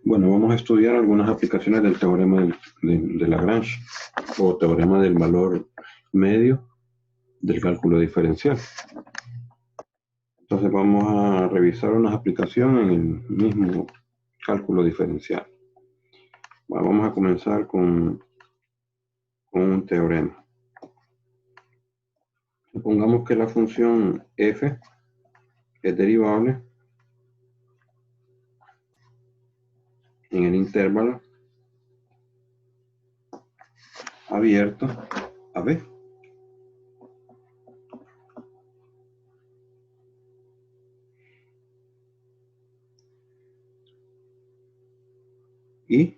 Bueno, vamos a estudiar algunas aplicaciones del teorema de Lagrange o teorema del valor medio del cálculo diferencial. Entonces vamos a revisar unas aplicaciones en el mismo cálculo diferencial. Bueno, vamos a comenzar con un teorema. Supongamos que la función f es derivable en el intervalo abierto a b. Y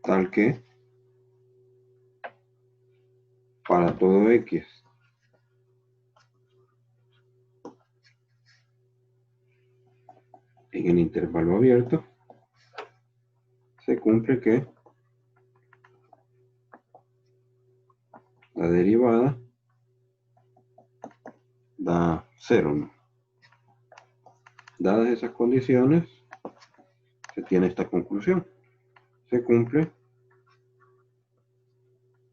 tal que para todo x en el intervalo abierto se cumple que la derivada da 0, ¿no? Dadas esas condiciones, se tiene esta conclusión. Se cumple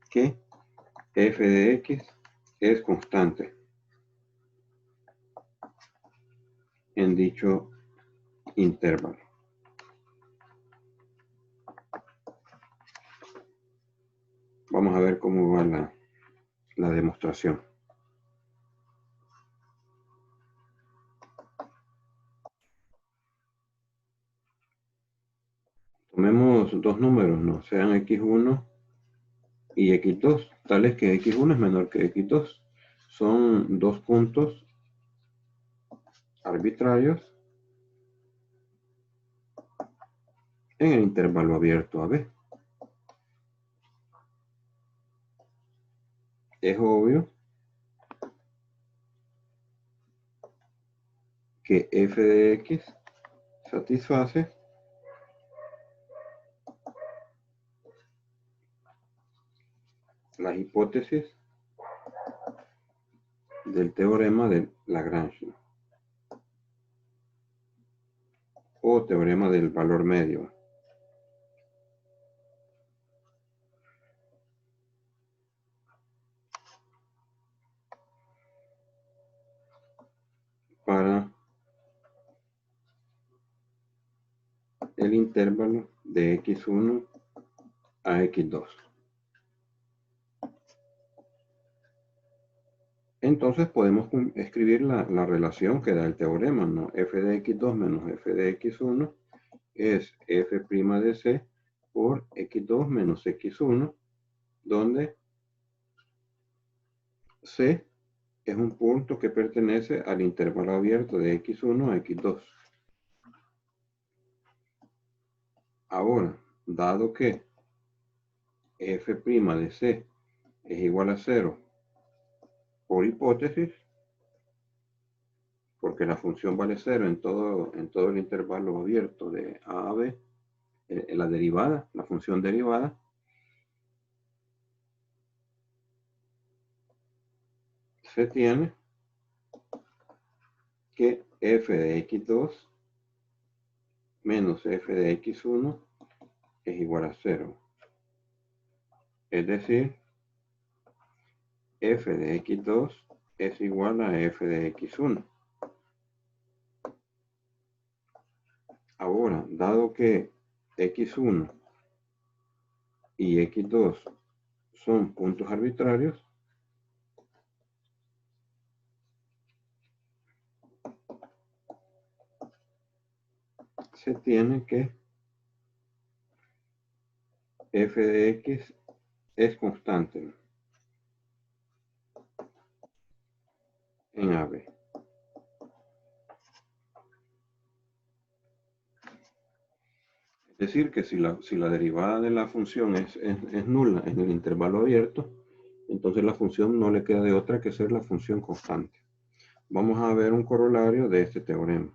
que f de x es constante en dicho intervalo. Vamos a ver cómo va la demostración. Tomemos dos números, ¿no? Sean x1 y x2, tales que x1 es menor que x2. Son dos puntos arbitrarios en el intervalo abierto a b. Es obvio que f de x satisface las hipótesis del teorema de Lagrange o teorema del valor medio. Para el intervalo de x1 a x2. Entonces podemos escribir la relación que da el teorema, ¿no? F de x2 menos f de x1 es f' de c por x2 menos x1, donde c es un punto que pertenece al intervalo abierto de x1 a x2. Ahora, dado que f' de c es igual a 0 por hipótesis, porque la función vale 0 en todo el intervalo abierto de a b, la derivada, la función derivada, se tiene que f de x2 menos f de x1 es igual a 0. Es decir, f de x2 es igual a f de x1. Ahora, dado que x1 y x2 son puntos arbitrarios, se tiene que f de x es constante en AB. Es decir, que si la derivada de la función es nula en el intervalo abierto, entonces la función no le queda de otra que ser la función constante. Vamos a ver un corolario de este teorema.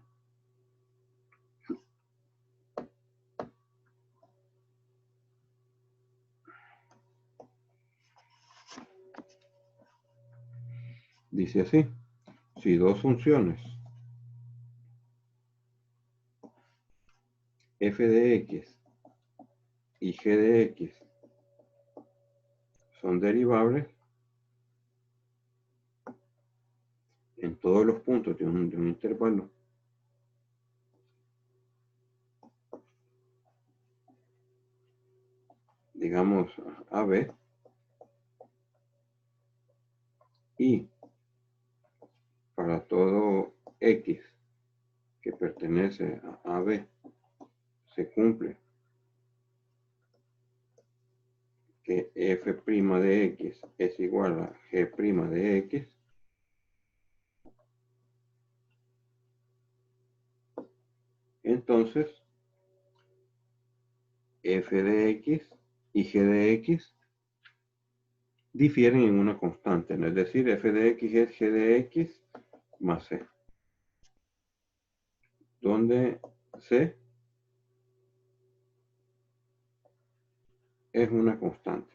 Dice así: si dos funciones f de x y g de x son derivables en todos los puntos de un intervalo digamos AB, y para todo x que pertenece a AB se cumple que f' de x es igual a g' de x, entonces f de x y g de x difieren en una constante, ¿no? Es decir, f de x es g de x más c, donde c es una constante.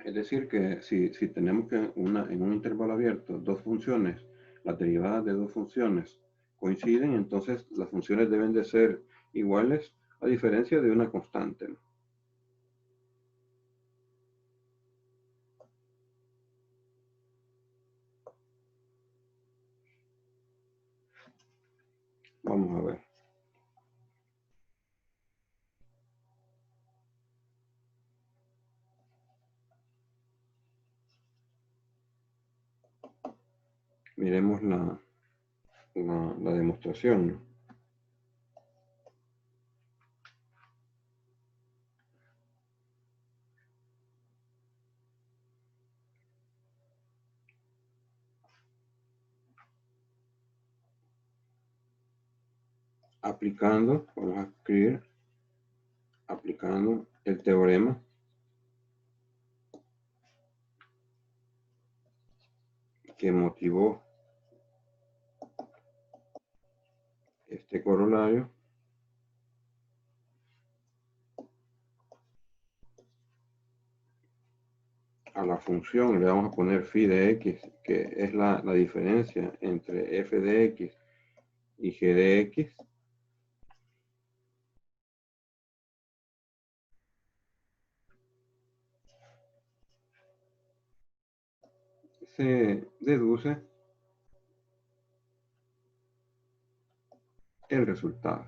Es decir, que si tenemos que en un intervalo abierto dos funciones, las derivadas de dos funciones coinciden, entonces las funciones deben de ser iguales a diferencia de una constante, ¿no? Vamos a ver. Miremos la demostración, ¿no? Aplicando, vamos a escribir, aplicando el teorema que motivó este corolario a la función, le vamos a poner phi de x, que es la diferencia entre f de x y g de x, se deduce el resultado.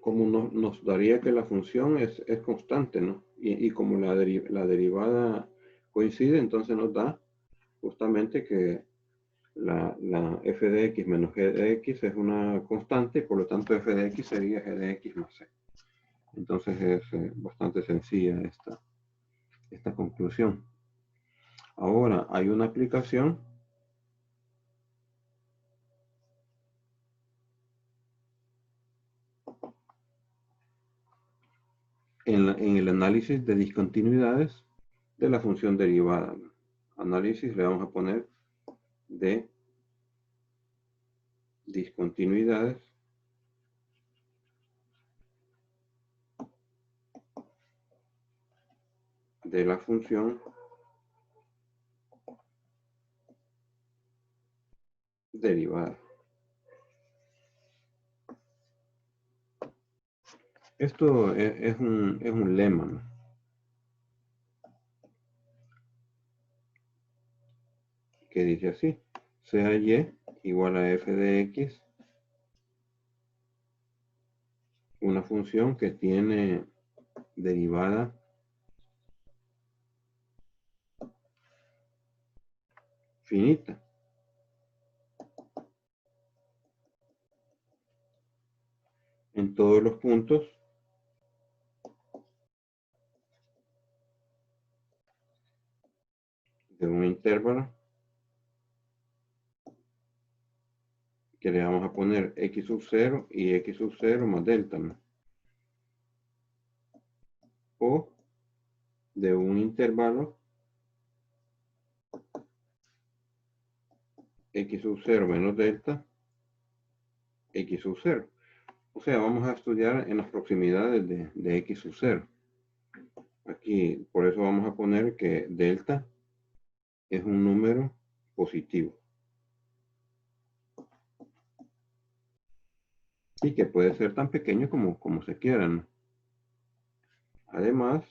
Como nos daría que la función es constante, ¿no? Y como la derivada coincide, entonces nos da justamente que la f de x menos g de x es una constante, por lo tanto f de x sería g de x más c. Entonces es bastante sencilla esta conclusión. Ahora hay una aplicación en el análisis de discontinuidades de la función derivada. Análisis le vamos a poner de discontinuidades de la función derivada. Esto es un lema, ¿no? Que dice así: sea y igual a f de x, una función que tiene derivada finita. En todos los puntos de un intervalo que le vamos a poner x sub 0 y x sub 0 más delta, ¿no? O de un intervalo x sub 0 menos delta, x sub 0. O sea, vamos a estudiar en las proximidades de x sub 0. Aquí, por eso vamos a poner que delta es un número positivo. Y que puede ser tan pequeño como se quiera, ¿no? Además,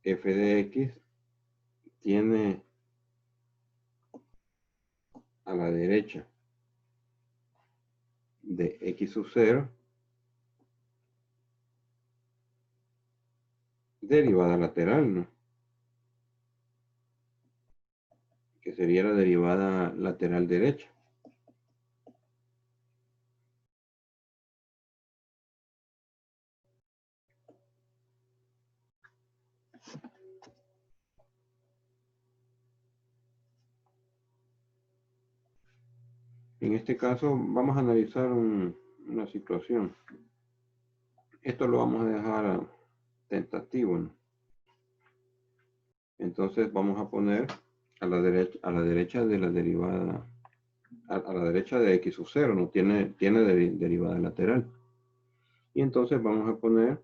f de x tiene a la derecha de x sub 0 derivada lateral, ¿no? Que sería la derivada lateral derecha. En este caso vamos a analizar una situación. Esto lo vamos a dejar tentativo, ¿no? Entonces vamos a poner a la derecha de la derivada, a la derecha de x sub 0, no tiene derivada lateral. Y entonces vamos a poner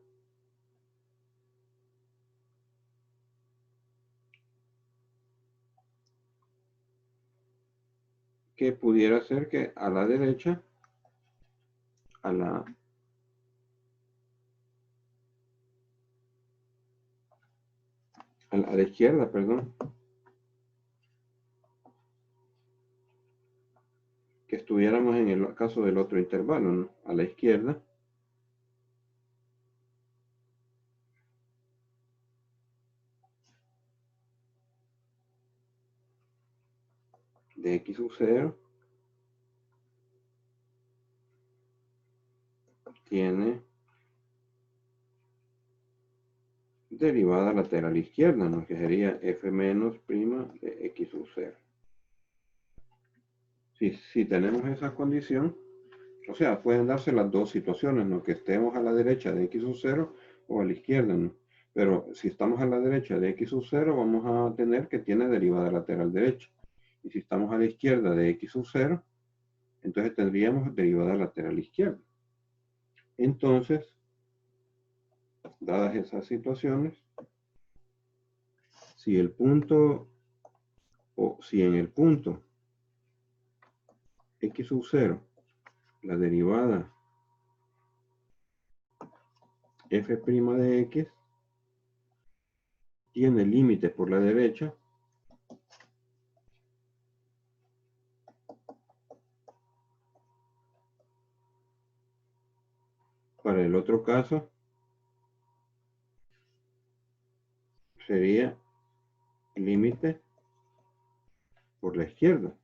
que pudiera ser que a la derecha, a la izquierda, perdón, que estuviéramos en el caso del otro intervalo, ¿no? A la izquierda de x sub 0 tiene derivada lateral izquierda, ¿no? Que sería f menos prima de x sub 0. Si tenemos esa condición, o sea, pueden darse las dos situaciones, ¿no? Que estemos a la derecha de x sub 0 o a la izquierda, ¿no? Pero si estamos a la derecha de x sub 0, vamos a tener que tiene derivada lateral derecha. Y si estamos a la izquierda de x sub 0, entonces tendríamos derivada lateral izquierda. Entonces, dadas esas situaciones, si el punto, o si en el punto x sub 0, la derivada f' de x tiene límite por la derecha, para el otro caso sería límite por la izquierda.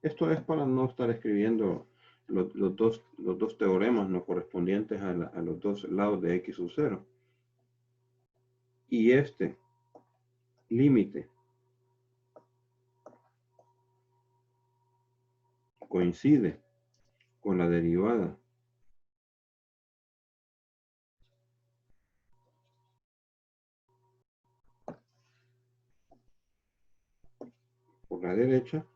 Esto es para no estar escribiendo los dos teoremas no correspondientes a los dos lados de x sub 0. Y este límite coincide con la derivada por la derecha,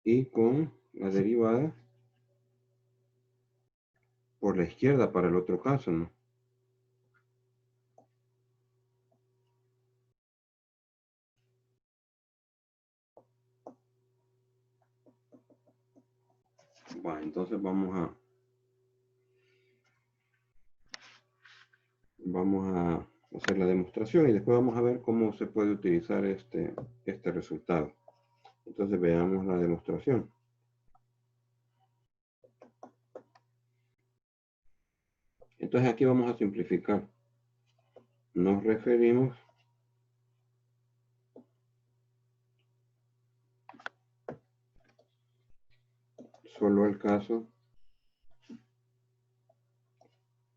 y con la derivada por la izquierda para el otro caso, ¿no? Bueno, entonces vamos a hacer la demostración y después vamos a ver cómo se puede utilizar este resultado. Entonces veamos la demostración. Entonces aquí vamos a simplificar. Nos referimos solo al caso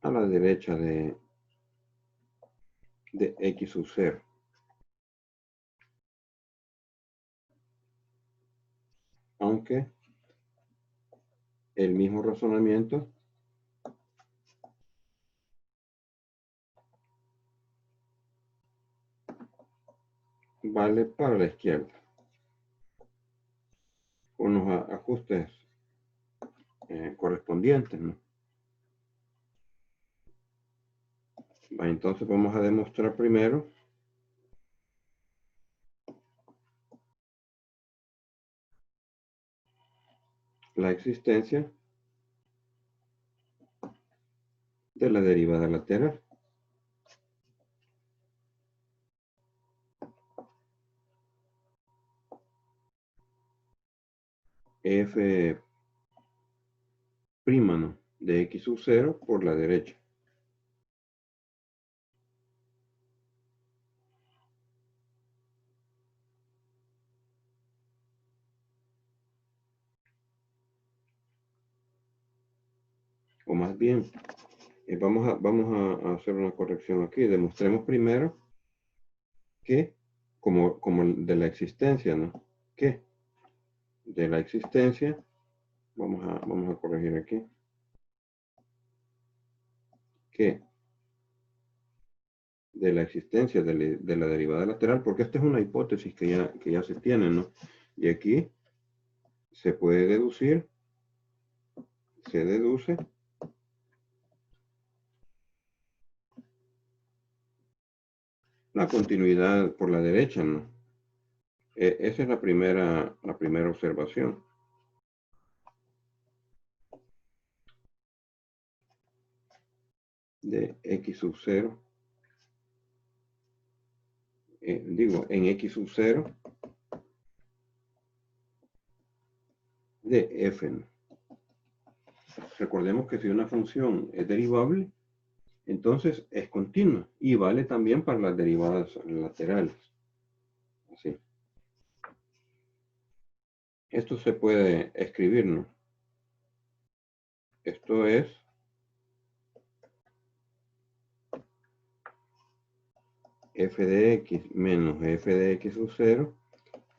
a la derecha de x sub 0. Aunque el mismo razonamiento vale para la izquierda, con los ajustes correspondientes, ¿no? Entonces vamos a demostrar primero la existencia de la derivada lateral. F', ¿no?, de x sub 0 por la derecha. O más bien, vamos a hacer una corrección aquí. Demostremos primero que, como de la existencia, ¿no? Que de la existencia, vamos a corregir aquí, que de la existencia de la derivada lateral, porque esta es una hipótesis que ya se tiene, ¿no? Y aquí se puede deducir, se deduce la continuidad por la derecha, ¿no? Esa es la primera observación. De x sub 0. Digo, en x sub 0 de f, ¿no? Recordemos que si una función es derivable, entonces es continua y vale también para las derivadas laterales. Así. Esto se puede escribir, ¿no? Esto es f de x menos f de x sub 0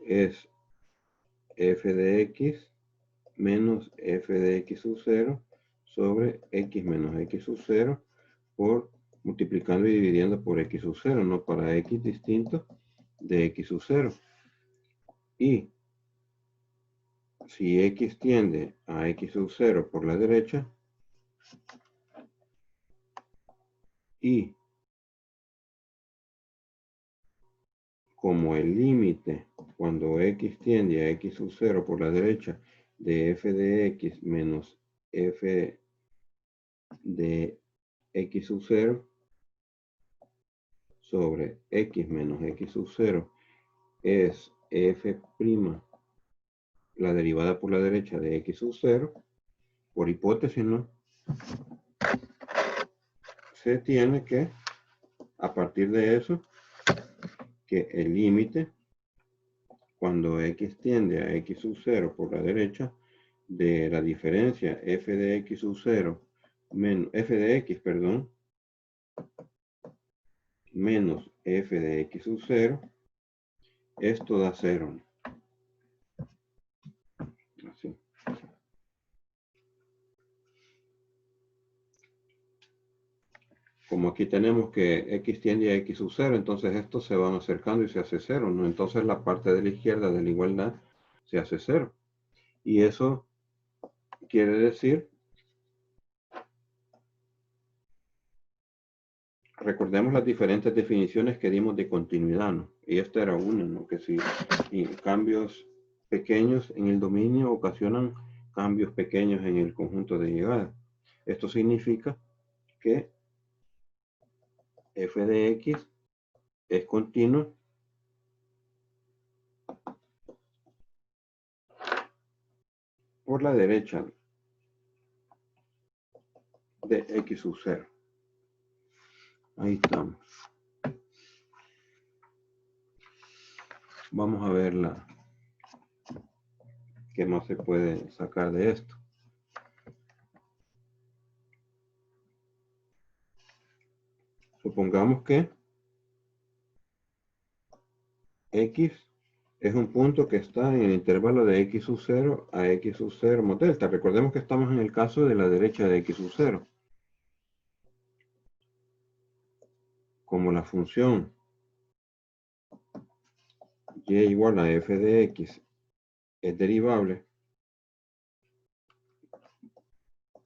es f de x menos f de x sub 0 sobre x menos x sub 0 por multiplicando y dividiendo por x sub 0, ¿no? Para x distinto de x sub 0. Y si x tiende a x sub 0 por la derecha, y como el límite cuando x tiende a x sub 0 por la derecha de f de x menos f de x sub 0 sobre x menos x sub 0 es f', la derivada por la derecha de x sub 0, por hipótesis, ¿no? Se tiene que, a partir de eso, que el límite, cuando x tiende a x sub 0 por la derecha, de la diferencia f de x sub 0 menos f de x, perdón, menos f de x sub 0, esto da 0. Así. Como aquí tenemos que x tiende a x sub 0, entonces estos se van acercando y se hace 0, ¿no? Entonces la parte de la izquierda de la igualdad se hace 0. Y eso quiere decir, recordemos las diferentes definiciones que dimos de continuidad, ¿no? Y esta era una, ¿no? Que si cambios pequeños en el dominio ocasionan cambios pequeños en el conjunto de llegada. Esto significa que f de x es continuo por la derecha de x sub 0. Ahí estamos. Vamos a ver qué más se puede sacar de esto. Supongamos que x es un punto que está en el intervalo de x sub 0 a x sub 0 mod delta. Recordemos que estamos en el caso de la derecha de x sub 0. Como la función y igual a f de x es derivable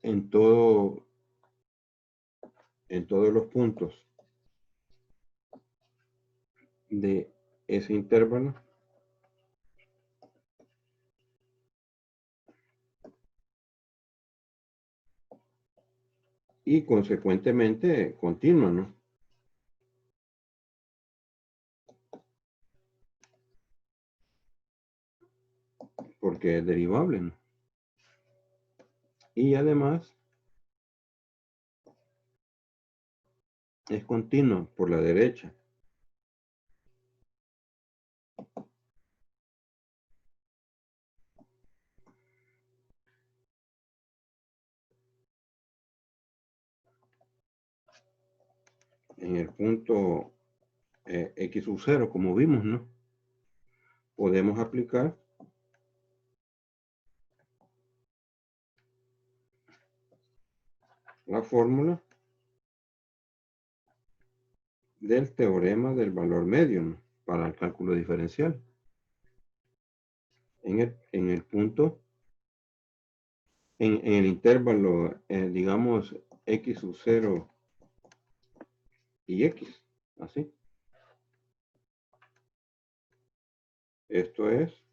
en todos los puntos de ese intervalo, y consecuentemente continua, ¿no? Porque es derivable, ¿no? Y además es continua por la derecha. En el punto x sub 0, como vimos, ¿no? Podemos aplicar la fórmula del teorema del valor medio, ¿no? Para el cálculo diferencial. En el punto, en el intervalo, digamos, x sub 0 y x, así. Esto es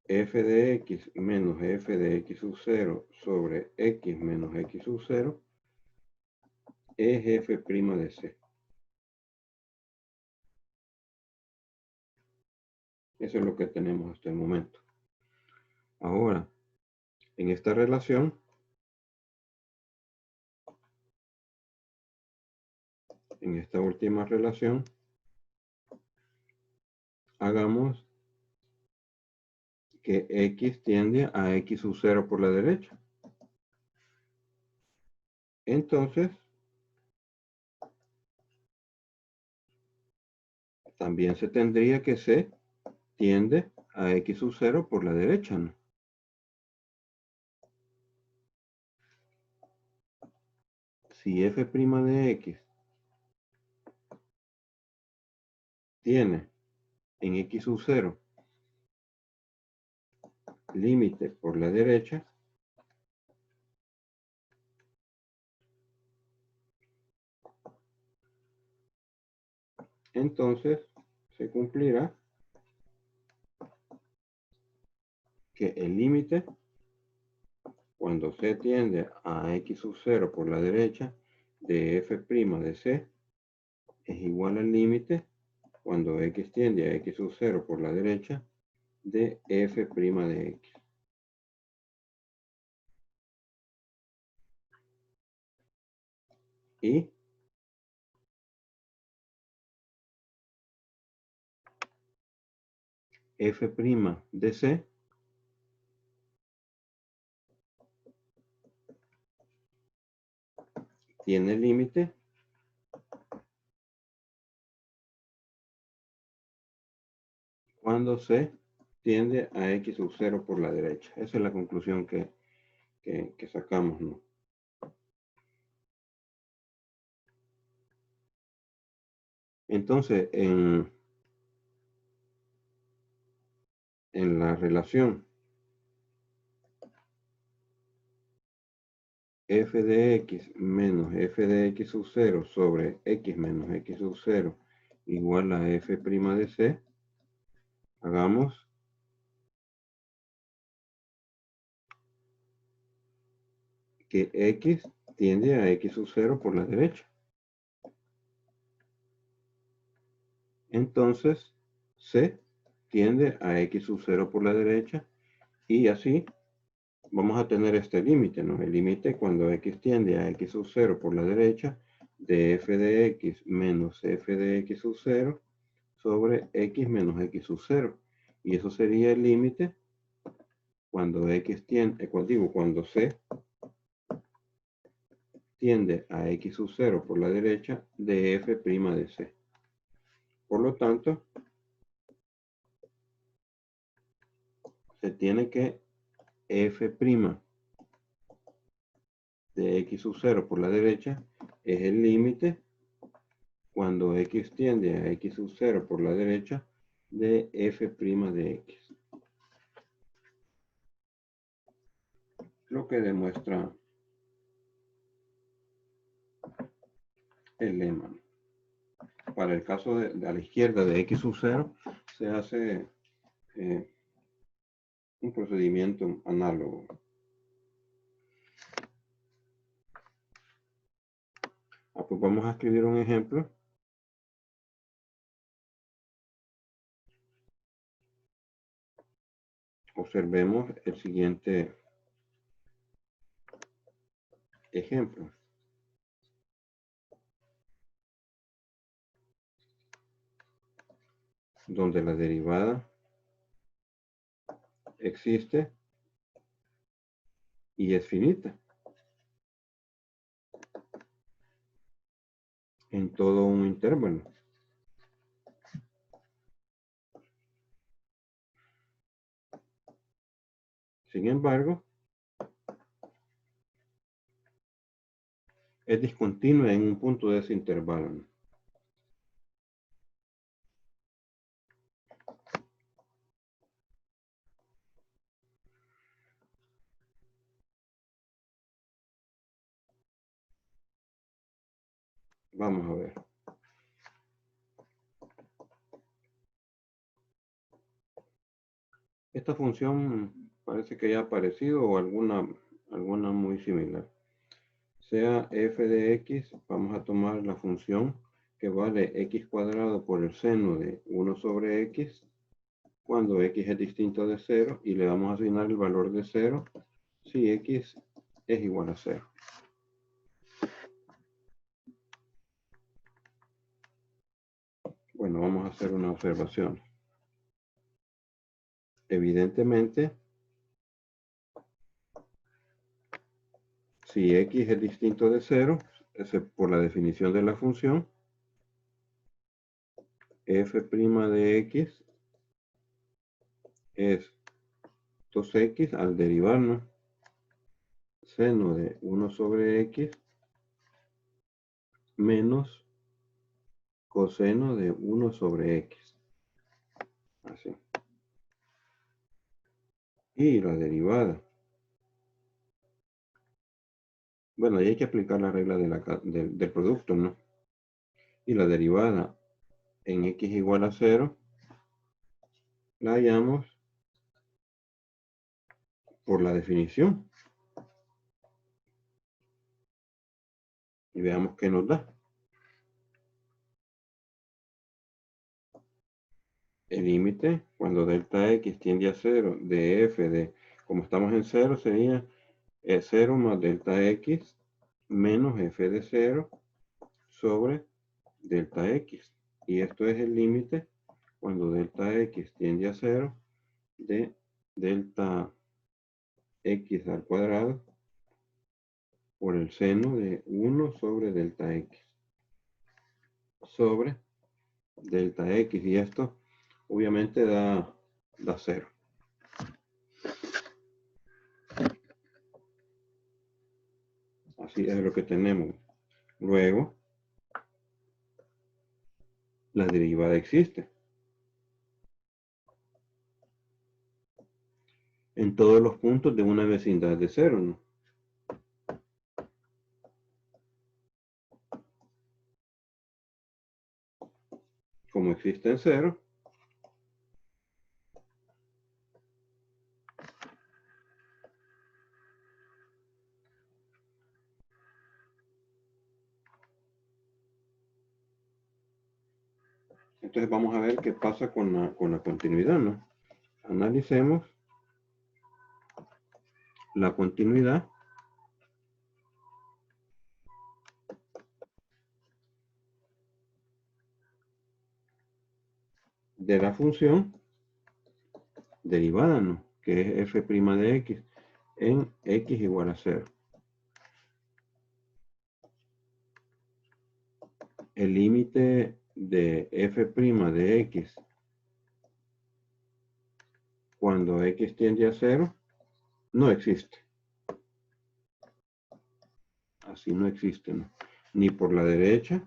f de x menos f de x sub 0 sobre x menos x sub 0 es f' de c. Eso es lo que tenemos hasta el momento. Ahora, en esta relación, en esta última relación, hagamos que x tiende a x sub 0 por la derecha. Entonces, también se tendría que c tiende a x sub 0 por la derecha, ¿no? Si f' de x tiene en x sub 0 límite por la derecha, entonces se cumplirá que el límite cuando c tiende a x sub 0 por la derecha de f' de c es igual al límite cuando x tiende a x sub 0 por la derecha de f' de x. Y f' de c tiene límite cuando c tiende a x sub 0 por la derecha. Esa es la conclusión que sacamos, ¿no? Entonces, en la relación f de x menos f de x sub 0 sobre x menos x sub 0 igual a f' de c, hagamos que x tiende a x sub 0 por la derecha. Entonces, c tiende a x sub 0 por la derecha y así vamos a tener este límite, ¿no? El límite cuando x tiende a x sub 0 por la derecha de f de x menos f de x sub 0 sobre x menos x sub 0. Y eso sería el límite cuando x tiende, cuando c tiende a x sub 0 por la derecha de f' de c. Por lo tanto, se tiene que f' de x sub 0 por la derecha es el límite cuando x tiende a x sub 0 por la derecha de f' de x. Lo que demuestra el lema. Para el caso de a la izquierda de x sub 0 se hace un procedimiento análogo. Pues vamos a escribir un ejemplo. Observemos el siguiente ejemplo. Donde la derivada existe y es finita en todo un intervalo. Sin embargo, es discontinua en un punto de ese intervalo. Vamos a ver. Esta función parece que ya ha aparecido o alguna muy similar. Sea f de x, vamos a tomar la función que vale x cuadrado por el seno de 1 sobre x cuando x es distinto de 0 y le vamos a asignar el valor de 0 si x es igual a 0. Bueno, vamos a hacer una observación. Evidentemente, si x es distinto de 0, por la definición de la función, f' de x es 2x al derivarnos seno de 1 sobre x menos coseno de 1 sobre x. Así. Y la derivada. Bueno, ahí hay que aplicar la regla del producto, ¿no? Y la derivada en x igual a 0 la hallamos por la definición. Y veamos qué nos da. El límite cuando delta x tiende a 0 de f de, como estamos en 0, sería 0 más delta x menos f de 0 sobre delta x. Y esto es el límite cuando delta x tiende a 0 de delta x al cuadrado por el seno de 1 sobre delta x sobre delta x. Y esto obviamente da 0. Así es lo que tenemos. Luego, la derivada existe en todos los puntos de una vecindad de 0, ¿no? Como existe en 0, entonces vamos a ver qué pasa con la continuidad, ¿no? Analicemos la continuidad de la función derivada, ¿no? Que es f' de x en x igual a 0. El límite de f' de x cuando x tiende a 0 no existe. Así no existe, ¿no? Ni por la derecha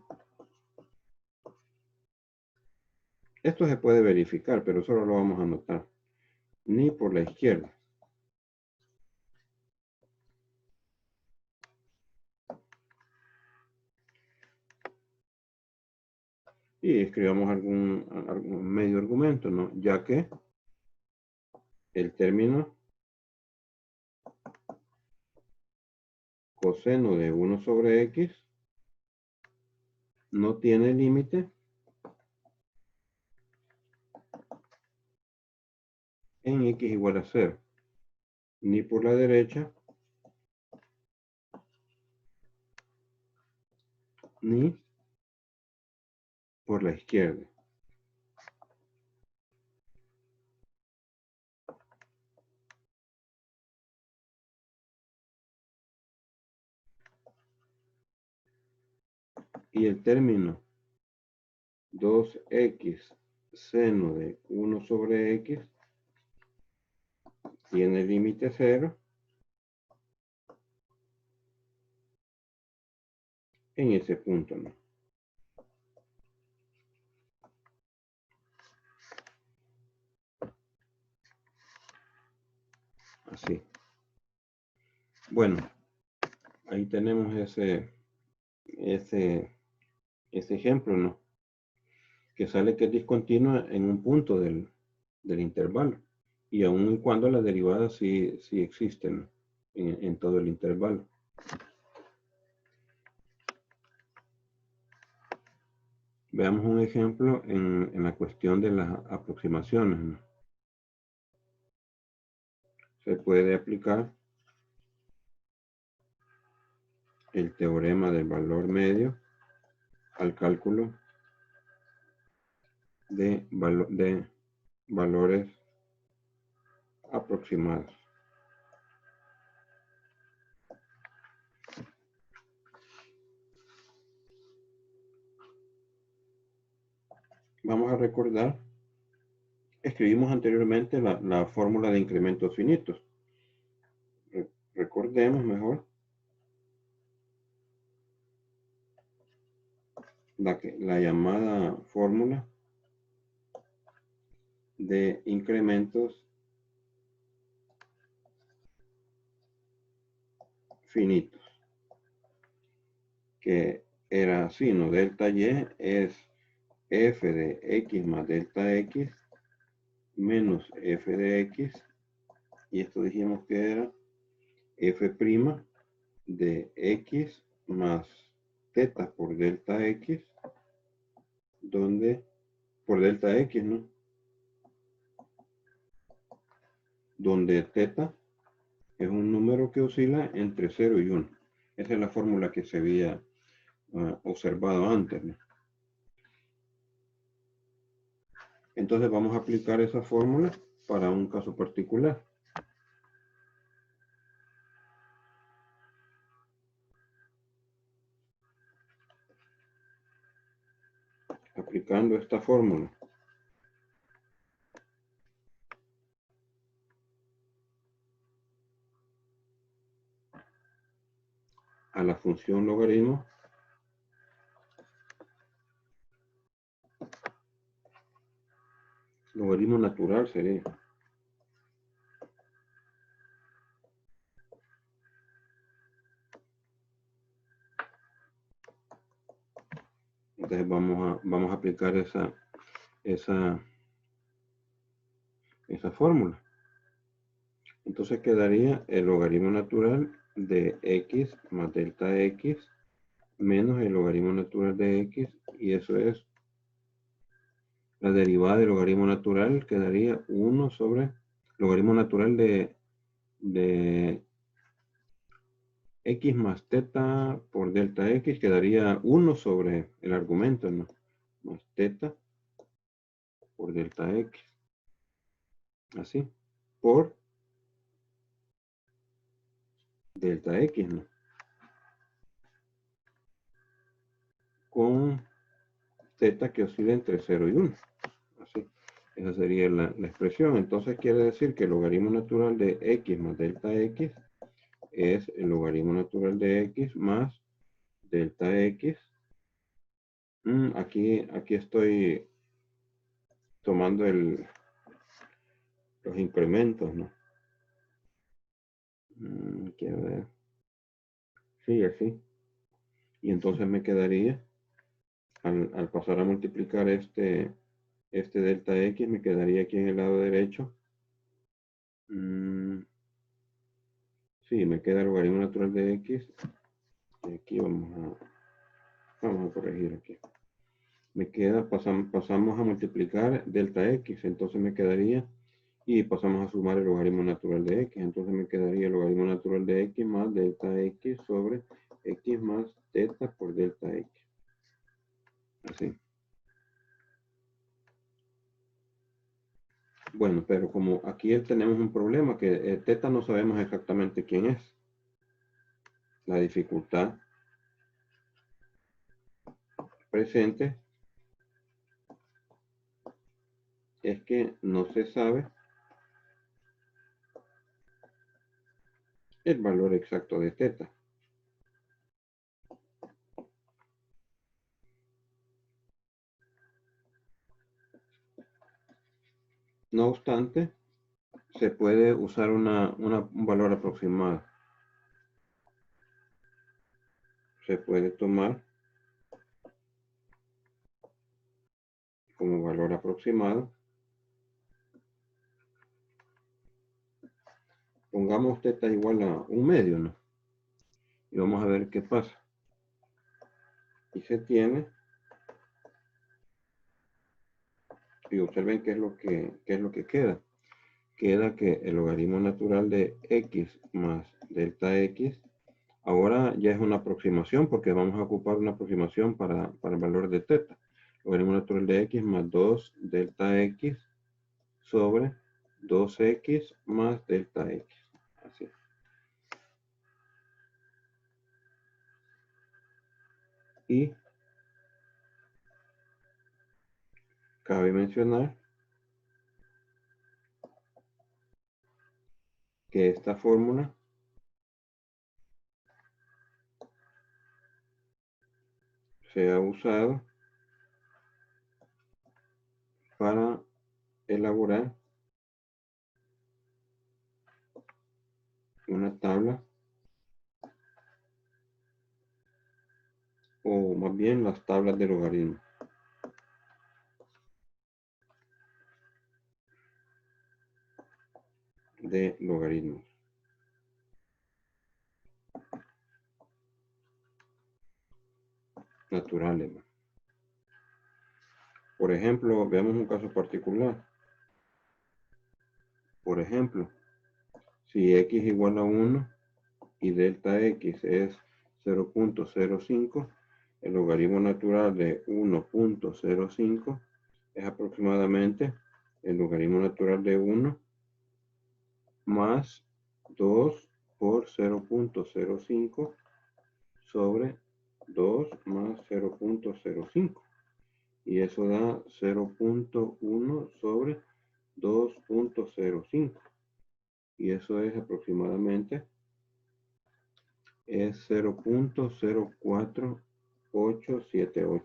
Esto se puede verificar, pero solo lo vamos a anotar. Ni por la izquierda. Y escribamos algún medio argumento, ¿no? Ya que el término coseno de 1 sobre x no tiene límite en x igual a 0, ni por la derecha, ni por la izquierda. Y el término 2x seno de 1 sobre x tiene límite 0 en ese punto, ¿no? Así. Bueno, ahí tenemos ese ejemplo, ¿no? Que sale que es discontinua en un punto del intervalo. Y aun y cuando las derivadas sí existen en todo el intervalo. Veamos un ejemplo en la cuestión de las aproximaciones, ¿no? Se puede aplicar el teorema del valor medio al cálculo de valores aproximados. Vamos a recordar, escribimos anteriormente la fórmula de incrementos finitos. Recordemos mejor la llamada fórmula de incrementos finitos, que era así, ¿no? Delta y es f de x más delta x menos f de x, y esto dijimos que era f' de x más teta por delta x, donde por delta x, ¿no? Donde teta es un número que oscila entre 0 y 1. Esa es la fórmula que se había observado antes, ¿no? Entonces vamos a aplicar esa fórmula para un caso particular. Aplicando esta fórmula a la función logaritmo, logaritmo natural sería. Entonces vamos a aplicar esa fórmula. Entonces quedaría el logaritmo natural de x más delta x menos el logaritmo natural de x, y eso es la derivada del logaritmo natural, quedaría 1 sobre logaritmo natural de x más teta por delta x, quedaría 1 sobre el argumento, ¿no? Más teta por delta x. Así. Por delta x, ¿no? Con teta que oscila entre 0 y 1. Así. Esa sería la expresión. Entonces quiere decir que el logaritmo natural de x más delta x es el logaritmo natural de x más delta x. Aquí estoy tomando los incrementos, ¿no? Quiero ver. Sí, así. Y entonces me quedaría, al pasar a multiplicar este delta X, me quedaría aquí en el lado derecho. Sí, me queda el logaritmo natural de X. Y aquí vamos a corregir aquí. Me queda, pasamos a multiplicar delta X, entonces me quedaría, y pasamos a sumar el logaritmo natural de X, entonces me quedaría el logaritmo natural de X más delta X sobre X más teta por delta X. Así. Bueno, pero como aquí tenemos un problema, que teta no sabemos exactamente quién es. La dificultad presente es que no se sabe el valor exacto de teta. No obstante, se puede usar un valor aproximado. Se puede tomar como valor aproximado. Pongamos teta igual a 1/2, ¿no? Y vamos a ver qué pasa. Y se tiene, y observen qué es lo que queda. Queda que el logaritmo natural de X más delta X, ahora ya es una aproximación, porque vamos a ocupar una aproximación para el valor de teta. Logaritmo natural de X más 2 delta X sobre 2X más delta X. Así. Y cabe mencionar que esta fórmula se ha usado para elaborar una tabla, o más bien las tablas de logaritmos. De logaritmos. Naturales. Por ejemplo, veamos un caso particular. Por ejemplo, si x igual a 1 y delta x es 0.05, el logaritmo natural de 1.05 es aproximadamente el logaritmo natural de 1 más 2 por 0.05 sobre 2 más 0.05. Y eso da 0.1 sobre 2.05. Y eso es aproximadamente 0.04878.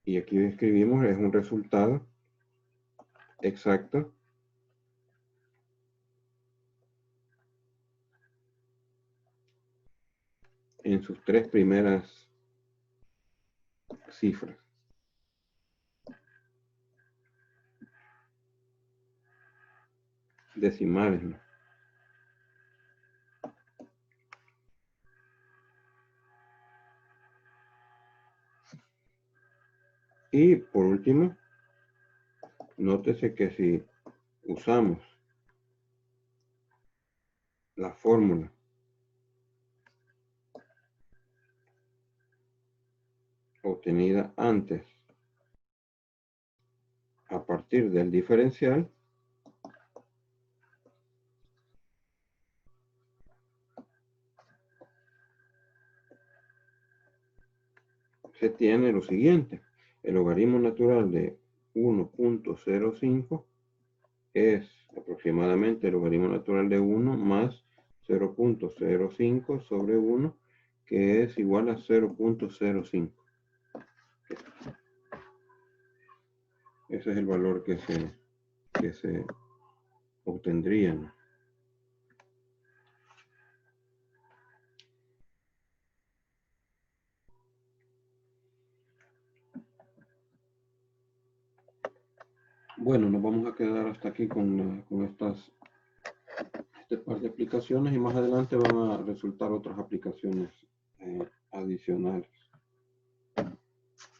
Y aquí escribimos, es un resultado exacto en sus tres primeras cifras. Decimales, ¿no? Y por último, nótese que si usamos la fórmula obtenida antes a partir del diferencial, se tiene lo siguiente. El logaritmo natural de 1.05 es aproximadamente el logaritmo natural de 1 más 0.05 sobre 1, que es igual a 0.05. Ese es el valor que se obtendría, ¿no? Bueno, nos vamos a quedar hasta aquí con este par de aplicaciones y más adelante van a resultar otras aplicaciones adicionales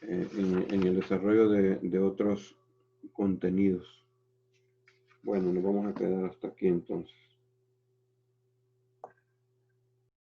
en el desarrollo de otros contenidos. Bueno, nos vamos a quedar hasta aquí entonces.